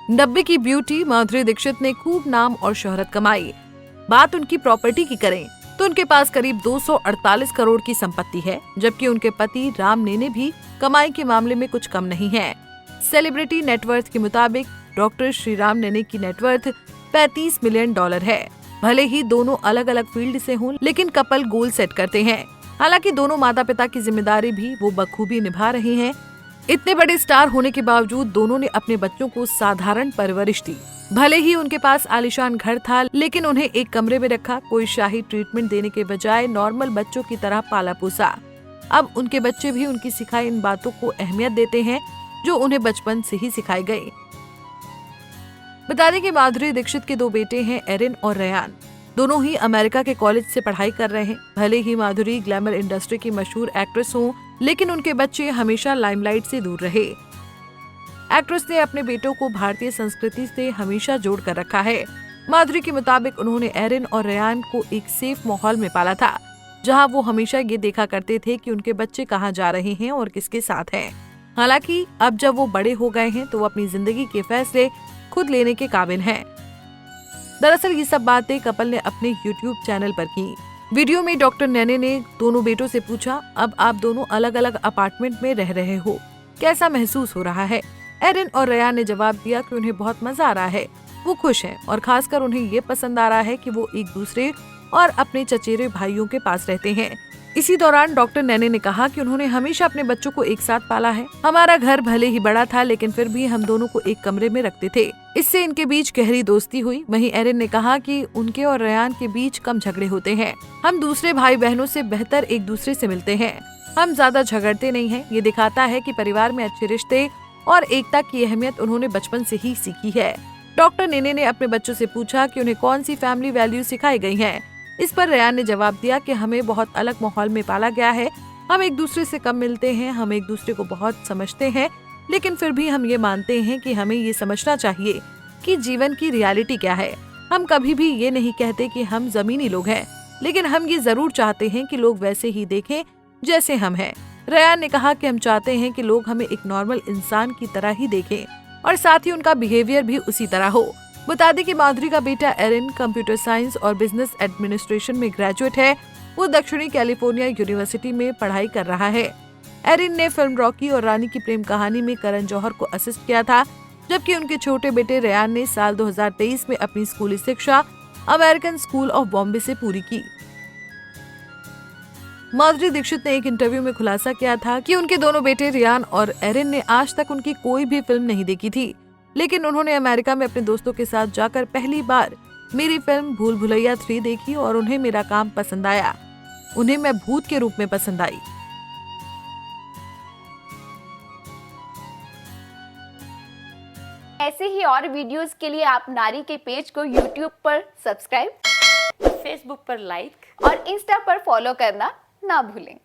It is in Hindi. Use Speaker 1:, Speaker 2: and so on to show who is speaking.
Speaker 1: 90 की ब्यूटी माधुरी दीक्षित ने खूब नाम और शोहरत कमाई। बात उनकी प्रॉपर्टी की करें तो उनके पास करीब 248 करोड़ की संपत्ति है, जबकि उनके पति राम नेने भी कमाई के मामले में कुछ कम नहीं है। सेलिब्रिटी नेटवर्थ के मुताबिक डॉक्टर श्रीराम नेने की नेटवर्थ $35 मिलियन है। भले ही दोनों अलग अलग फील्ड से हों, लेकिन कपल गोल सेट करते हैं। हालांकि दोनों माता पिता की जिम्मेदारी भी वो बखूबी निभा रहे हैं। इतने बड़े स्टार होने के बावजूद दोनों ने अपने बच्चों को साधारण परवरिश दी। भले ही उनके पास आलीशान घर था, लेकिन उन्हें एक कमरे में रखा, कोई शाही ट्रीटमेंट देने के बजाय नॉर्मल बच्चों की तरह पाला पोसा। अब उनके बच्चे भी उनकी सिखाई इन बातों को अहमियत देते हैं जो उन्हें बचपन से ही सिखाई गई। बता दें कि माधुरी दीक्षित के 2 बेटे हैं, एरिन और रेयान। दोनों ही अमेरिका के कॉलेज से पढ़ाई कर रहे हैं। भले ही माधुरी ग्लैमर इंडस्ट्री की मशहूर एक्ट्रेस हों, लेकिन उनके बच्चे हमेशा लाइमलाइट से दूर रहे। एक्ट्रेस ने अपने बेटों को भारतीय संस्कृति से हमेशा जोड़ कर रखा है। माधुरी के मुताबिक उन्होंने एरिन और रेयान को एक सेफ माहौल में पाला था, जहां वो हमेशा ये देखा करते थे कि उनके बच्चे कहां जा रहे हैं और किसके साथ हैं। हालांकि अब जब वो बड़े हो गए हैं तो वो अपनी जिंदगी के फैसले खुद लेने के काबिल हैं। दरअसल ये सब बातें कपल ने अपने YouTube चैनल पर की। वीडियो में डॉक्टर नेने ने दोनों बेटों से पूछा, अब आप दोनों अलग अलग अपार्टमेंट में रह रहे हो, कैसा महसूस हो रहा है? एरिन और रेयान ने जवाब दिया कि उन्हें बहुत मजा आ रहा है, वो खुश हैं और खासकर उन्हें ये पसंद आ रहा है कि वो एक दूसरे और अपने चचेरे भाइयों के पास रहते हैं। इसी दौरान डॉक्टर नेने ने कहा कि उन्होंने हमेशा अपने बच्चों को एक साथ पाला है। हमारा घर भले ही बड़ा था, लेकिन फिर भी हम दोनों को एक कमरे में रखते थे। इससे इनके बीच गहरी दोस्ती हुई। वहीं एरिन ने कहा कि उनके और रेयान के बीच कम झगड़े होते हैं। हम दूसरे भाई बहनों से बेहतर एक दूसरे से मिलते हैं। हम ज्यादा झगड़ते नहीं हैं। ये दिखाता है कि परिवार में अच्छे रिश्ते और एकता की अहमियत उन्होंने बचपन से ही सीखी है। डॉक्टर नेने ने अपने बच्चों से पूछा कि उन्हें कौन सी फैमिली वैल्यू सिखाई गई हैं। इस पर रेयान ने जवाब दिया कि हमें बहुत अलग माहौल में पाला गया है। हम एक दूसरे से कम मिलते हैं, हम एक दूसरे को बहुत समझते हैं, लेकिन फिर भी हम ये मानते हैं कि हमें ये समझना चाहिए कि जीवन की रियलिटी क्या है। हम कभी भी ये नहीं कहते कि हम जमीनी लोग हैं, लेकिन हम ये जरूर चाहते हैं कि लोग वैसे ही देखें जैसे हम हैं। रेयान ने कहा कि हम चाहते हैं कि लोग हमें एक नॉर्मल इंसान की तरह ही देखें और साथ ही उनका बिहेवियर भी उसी तरह हो। बता दें कि माधुरी का बेटा एरिन कंप्यूटर साइंस और बिजनेस एडमिनिस्ट्रेशन में ग्रेजुएट है। वो दक्षिणी कैलिफोर्निया यूनिवर्सिटी में पढ़ाई कर रहा है। एरिन ने फिल्म रॉकी और रानी की प्रेम कहानी में करण जौहर को असिस्ट किया था, जबकि उनके छोटे बेटे रेयान ने साल 2023 में अपनी स्कूली शिक्षा अमेरिकन स्कूल ऑफ बॉम्बे से पूरी की। माधुरी दीक्षित ने एक इंटरव्यू में खुलासा किया था कि उनके दोनों बेटे रेयान और एरिन ने आज तक उनकी कोई भी फिल्म नहीं देखी थी, लेकिन उन्होंने अमेरिका में अपने दोस्तों के साथ जाकर पहली बार मेरी फिल्म भूल भुलैया 3 देखी और उन्हें मेरा काम पसंद आया। उन्हें मैं भूत के रूप में पसंद आई।
Speaker 2: ऐसे ही और वीडियोस के लिए आप नारी के पेज को YouTube पर सब्सक्राइब,
Speaker 3: फेसबुक पर लाइक
Speaker 2: और इंस्टा पर फॉलो करना ना भूलें।